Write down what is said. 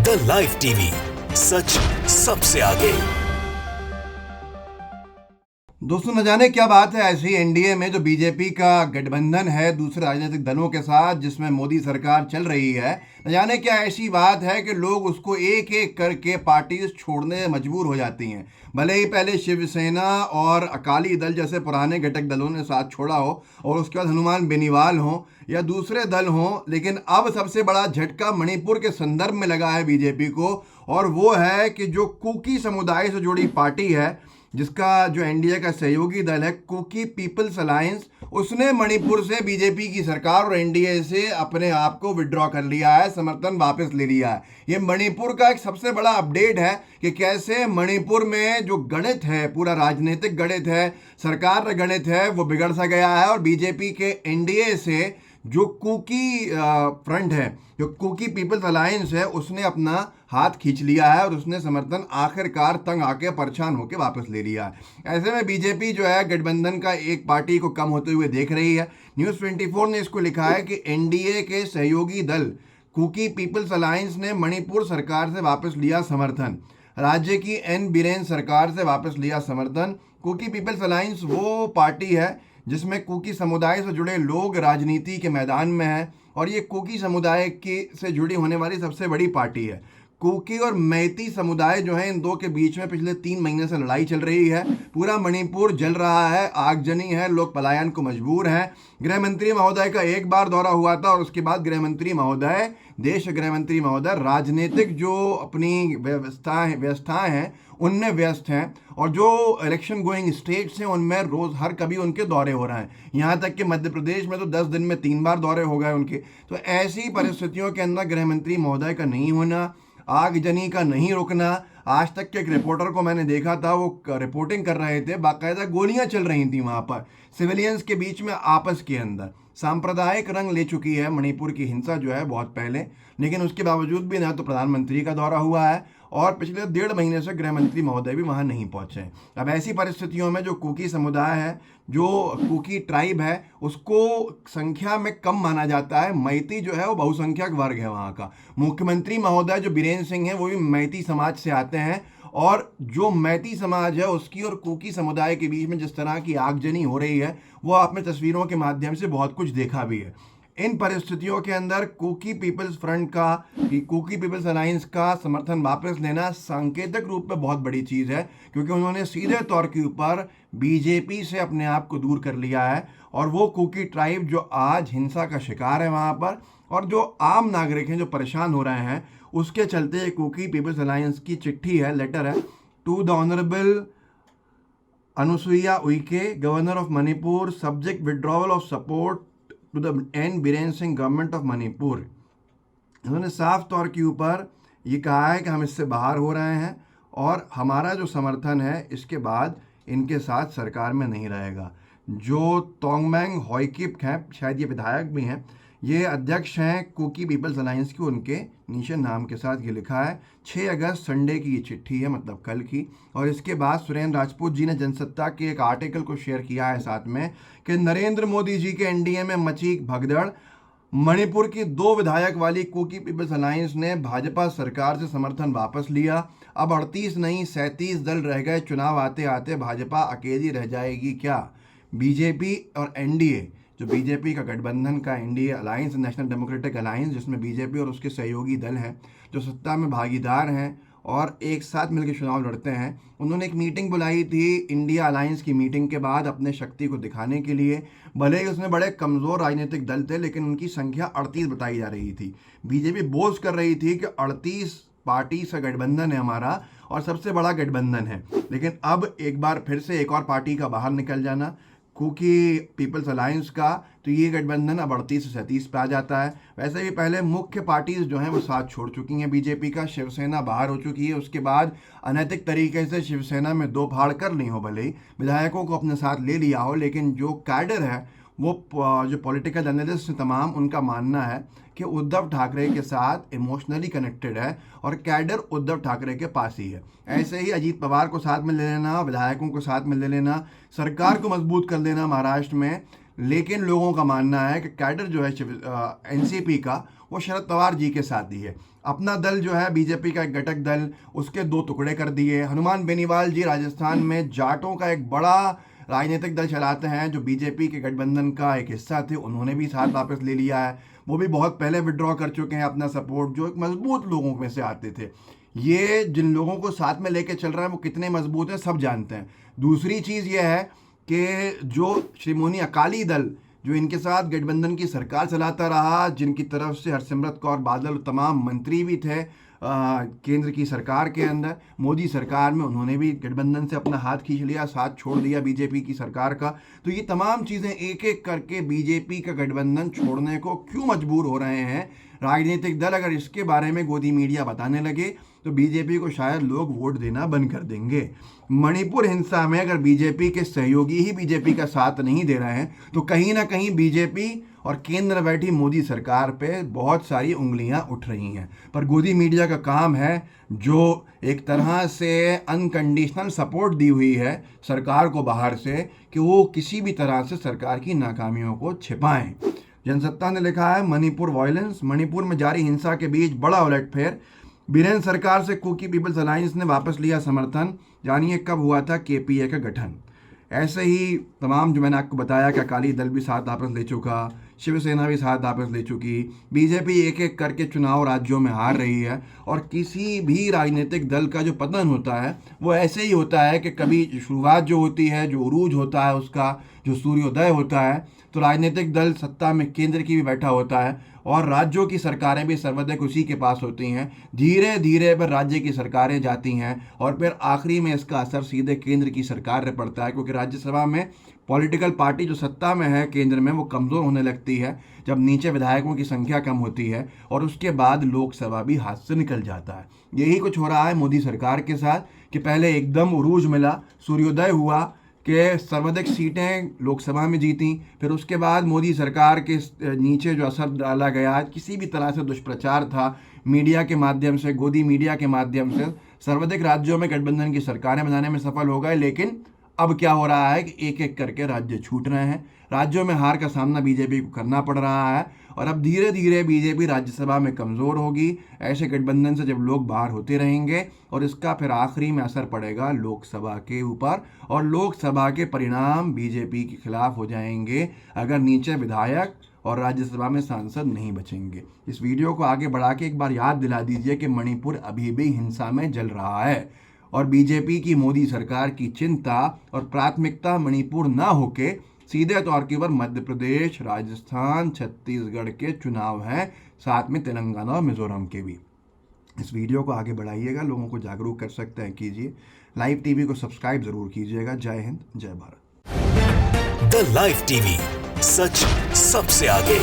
The live TV, सच सबसे आगे। दोस्तों, न जाने क्या बात है ऐसी एनडीए में जो बीजेपी का गठबंधन है दूसरे राजनीतिक दलों के साथ, जिसमें मोदी सरकार चल रही है। न जाने क्या ऐसी बात है कि लोग उसको एक एक करके पार्टी छोड़ने में मजबूर हो जाती हैं। भले ही पहले शिवसेना और अकाली दल जैसे पुराने घटक दलों ने साथ छोड़ा हो और उसके बाद हनुमान बेनीवाल हो या दूसरे दल हों, लेकिन अब सबसे बड़ा झटका मणिपुर के संदर्भ में लगा है बीजेपी को, और वो है कि जो कुकी समुदाय से जुड़ी पार्टी है, जिसका जो एनडीए का सहयोगी दल है कुकी पीपल्स अलायंस, उसने मणिपुर से बीजेपी की सरकार और एनडीए से अपने आप को विड्रॉ कर लिया है, समर्थन वापस ले लिया है। ये मणिपुर का एक सबसे बड़ा अपडेट है कि कैसे मणिपुर में जो गणित है, पूरा राजनीतिक गणित है, सरकार गणित है, वो बिगड़ सा गया है। और बीजेपी के एनडीए से जो कुकी फ्रंट है, जो कुकी पीपल्स अलायंस है, उसने अपना हाथ खींच लिया है और उसने समर्थन आखिरकार तंग आके परेशान होकर वापस ले लिया है। ऐसे में बीजेपी जो है गठबंधन का एक पार्टी को कम होते हुए देख रही है। न्यूज़ 24 ने इसको लिखा है कि एनडीए के सहयोगी दल कुकी पीपल्स अलायंस ने मणिपुर सरकार से वापस लिया समर्थन, राज्य की एन बीरेन सरकार से वापस लिया समर्थन। कुकी पीपल्स अलायंस वो पार्टी है जिसमें कुकी समुदाय से जुड़े लोग राजनीति के मैदान में हैं, और ये कुकी समुदाय की से जुड़ी होने वाली सबसे बड़ी पार्टी है। कुकी और मैती समुदाय जो है, इन दो के बीच में पिछले 3 महीने से लड़ाई चल रही है। पूरा मणिपुर जल रहा है, आगजनी है, लोग पलायन को मजबूर हैं। गृह मंत्री महोदय का एक बार दौरा हुआ था और उसके बाद गृह मंत्री महोदय, देश गृह मंत्री महोदय राजनीतिक जो अपनी व्यवस्थाएं हैं उनमें व्यस्त हैं, और जो इलेक्शन गोइंग स्टेट्स हैं उनमें रोज़ हर कभी उनके दौरे हो रहे हैं। यहाँ तक कि मध्य प्रदेश में तो 10 दिन में 3 बार दौरे हो गए उनके। तो ऐसी परिस्थितियों के अंदर गृह मंत्री महोदय का नहीं होना, आगजनी का नहीं रुकना। आज तक के एक रिपोर्टर को मैंने देखा था, वो रिपोर्टिंग कर रहे थे, बाकायदा गोलियां चल रही थी वहाँ पर सिविलियंस के बीच में आपस के अंदर। सांप्रदायिक रंग ले चुकी है मणिपुर की हिंसा जो है बहुत पहले, लेकिन उसके बावजूद भी ना तो प्रधानमंत्री का दौरा हुआ है और पिछले 1.5 महीने से गृह मंत्री महोदय भी वहाँ नहीं पहुँचे। अब ऐसी परिस्थितियों में जो कुकी समुदाय है, जो कुकी ट्राइब है, उसको संख्या में कम माना जाता है। मैती जो है वो बहुसंख्यक वर्ग है वहाँ का। मुख्यमंत्री महोदय जो बीरेन सिंह हैं वो भी मैती समाज से आते हैं, और जो मैती समाज है उसकी और कुकी समुदाय के बीच में जिस तरह की आगजनी हो रही है, वो आपने तस्वीरों के माध्यम से बहुत कुछ देखा भी है। इन परिस्थितियों के अंदर कुकी पीपल्स फ्रंट का, कुकी पीपल्स अलायंस का समर्थन वापस लेना सांकेतिक रूप में बहुत बड़ी चीज़ है, क्योंकि उन्होंने सीधे तौर के ऊपर बीजेपी से अपने आप को दूर कर लिया है। और वो कुकी ट्राइब जो आज हिंसा का शिकार है वहाँ पर, और जो आम नागरिक हैं जो परेशान हो रहे हैं, उसके चलते कुकी पीपल्स अलायंस की चिट्ठी है, लेटर है, to the honourable Anusuiya Uikey, governor of Manipur, subject withdrawal of support to the N Biren Singh government of Manipur. उन्होंने साफ तौर के ऊपर ये कहा है कि हम इससे बाहर हो रहे हैं और हमारा जो समर्थन है इसके बाद इनके साथ सरकार में नहीं रहेगा। जो तोंगमेंग होइकिप हैं, शायद ये विधायक भी हैं, ये अध्यक्ष हैं कुकी पीपल्स अलायंस की, उनके निशन नाम के साथ ये लिखा है। 6 अगस्त संडे की ये चिट्ठी है, मतलब कल की। और इसके बाद सुरेंद्र राजपूत जी ने जनसत्ता के एक आर्टिकल को शेयर किया है साथ में कि नरेंद्र मोदी जी के एनडीए में मची भगदड़, मणिपुर की 2 विधायक वाली कुकी पीपल्स अलायंस ने भाजपा सरकार से समर्थन वापस लिया। अब 38 नहीं 37 दल रह गए, चुनाव आते आते भाजपा अकेली रह जाएगी क्या? बीजेपी और एनडीए, जो बीजेपी का गठबंधन का NDA alliance, national democratic alliance, जिसमें बीजेपी और उसके सहयोगी दल हैं जो सत्ता में भागीदार हैं और एक साथ मिलकर चुनाव लड़ते हैं, उन्होंने एक मीटिंग बुलाई थी इंडिया अलायंस की मीटिंग के बाद अपने शक्ति को दिखाने के लिए। भले ही उसमें बड़े कमज़ोर राजनीतिक दल थे, लेकिन उनकी संख्या 38 बताई जा रही थी। बीजेपी बोझ कर रही थी कि 38 पार्टी से गठबंधन है हमारा और सबसे बड़ा गठबंधन है। लेकिन अब एक बार फिर से एक और पार्टी का बाहर निकल जाना, कुकी पीपल्स अलायंस का, तो ये गठबंधन अब 38 से 37 पे आ जाता है। वैसे भी पहले मुख्य पार्टीज जो हैं वो साथ छोड़ चुकी हैं बीजेपी का, शिवसेना बाहर हो चुकी है। उसके बाद अनैतिक तरीके से शिवसेना में 2 फाड़ कर ली हो, भले ही विधायकों को अपने साथ ले लिया हो, लेकिन जो कैडर है, वो जो पॉलिटिकल एनालिस्ट तमाम, उनका मानना है कि उद्धव ठाकरे के साथ इमोशनली कनेक्टेड है और कैडर उद्धव ठाकरे के पास ही है। ऐसे ही अजीत पवार को साथ में ले लेना, विधायकों को साथ में ले लेना, सरकार को मजबूत कर देना महाराष्ट्र में, लेकिन लोगों का मानना है कि कैडर जो है एनसीपी का, वो शरद पवार जी के साथ ही है। अपना दल जो है बीजेपी का एक घटक दल, उसके 2 टुकड़े कर दिए। हनुमान बेनीवाल जी राजस्थान में जाटों का एक बड़ा राजनीतिक दल चलाते हैं जो बीजेपी के गठबंधन का एक हिस्सा थे, उन्होंने भी साथ वापस ले लिया है। वो भी बहुत पहले विड्रॉ कर चुके हैं अपना सपोर्ट, जो एक मजबूत लोगों में से आते थे। ये जिन लोगों को साथ में लेके चल रहा है वो कितने मजबूत हैं सब जानते हैं। दूसरी चीज़ ये है कि जो श्रीमोनी अकाली दल जो इनके साथ गठबंधन की सरकार चलाता रहा, जिनकी तरफ से हरसिमरत कौर बादल तमाम मंत्री भी थे केंद्र की सरकार के अंदर, मोदी सरकार में उन्होंने भी गठबंधन से अपना हाथ खींच लिया, साथ छोड़ दिया बीजेपी की सरकार का। तो ये तमाम चीज़ें एक एक करके बीजेपी का गठबंधन छोड़ने को क्यों मजबूर हो रहे हैं राजनीतिक दल? अगर इसके बारे में गोदी मीडिया बताने लगे तो बीजेपी को शायद लोग वोट देना बंद कर देंगे। मणिपुर हिंसा में अगर बीजेपी के सहयोगी ही बीजेपी का साथ नहीं दे रहे हैं तो कहीं ना कहीं बीजेपी और केंद्र में बैठी मोदी सरकार पे बहुत सारी उंगलियां उठ रही हैं। पर गोदी मीडिया का काम है, जो एक तरह से अनकंडीशनल सपोर्ट दी हुई है सरकार को बाहर से, कि वो किसी भी तरह से सरकार की नाकामियों को छिपाएं। जनसत्ता ने लिखा है मणिपुर वायलेंस, मणिपुर में जारी हिंसा के बीच बड़ा उलटफेर, बीरेन सरकार से कुकी पीपल्स अलायंस ने वापस लिया समर्थन। जानिए कब हुआ था केपीए का गठन। ऐसे ही तमाम जो मैंने आपको बताया कि अकाली दल भी साथ वापस ले चुका, शिवसेना भी साथ वापस ले चुकी, बीजेपी एक एक करके चुनाव राज्यों में हार रही है। और किसी भी राजनीतिक दल का जो पतन होता है वो ऐसे ही होता है कि कभी शुरुआत जो होती है, जो उरूज होता है उसका, जो सूर्योदय होता है, तो राजनीतिक दल सत्ता में केंद्र की भी बैठा होता है और राज्यों की सरकारें भी सर्वोदय उसी के पास होती हैं। धीरे धीरे पर राज्य की सरकारें जाती हैं और फिर आखिरी में इसका असर सीधे केंद्र की सरकार पर पड़ता है, क्योंकि राज्यसभा में पॉलिटिकल पार्टी जो सत्ता में है केंद्र में वो कमज़ोर होने लगती है जब नीचे विधायकों की संख्या कम होती है, और उसके बाद लोकसभा भी हाथ से निकल जाता है। यही कुछ हो रहा है मोदी सरकार के साथ कि पहले एकदम उरूज मिला, सूर्योदय हुआ कि सर्वाधिक सीटें लोकसभा में जीती, फिर उसके बाद मोदी सरकार के नीचे जो असर डाला गया, किसी भी तरह से दुष्प्रचार था मीडिया के माध्यम से, गोदी मीडिया के माध्यम से, सर्वाधिक राज्यों में गठबंधन की सरकारें बनाने में सफल हो गए। लेकिन अब क्या हो रहा है कि एक एक करके राज्य छूट रहे हैं, राज्यों में हार का सामना बीजेपी को करना पड़ रहा है और अब धीरे धीरे बीजेपी राज्यसभा में कमज़ोर होगी। ऐसे गठबंधन से जब लोग बाहर होते रहेंगे और इसका फिर आखिरी में असर पड़ेगा लोकसभा के ऊपर, और लोकसभा के परिणाम बीजेपी के खिलाफ हो जाएंगे अगर नीचे विधायक और राज्यसभा में सांसद नहीं बचेंगे। इस वीडियो को आगे बढ़ा के एक बार याद दिला दीजिए कि मणिपुर अभी भी हिंसा में जल रहा है और बीजेपी की मोदी सरकार की चिंता और प्राथमिकता मणिपुर ना होके सीधे तौर के ऊपर मध्य प्रदेश, राजस्थान, छत्तीसगढ़ के चुनाव हैं, साथ में तेलंगाना और मिजोरम के भी। इस वीडियो को आगे बढ़ाइएगा, लोगों को जागरूक कर सकते हैं, कीजिए। लाइव टीवी को सब्सक्राइब जरूर कीजिएगा। जय हिंद, जय भारत। द लाइव टीवी, सच सबसे आगे।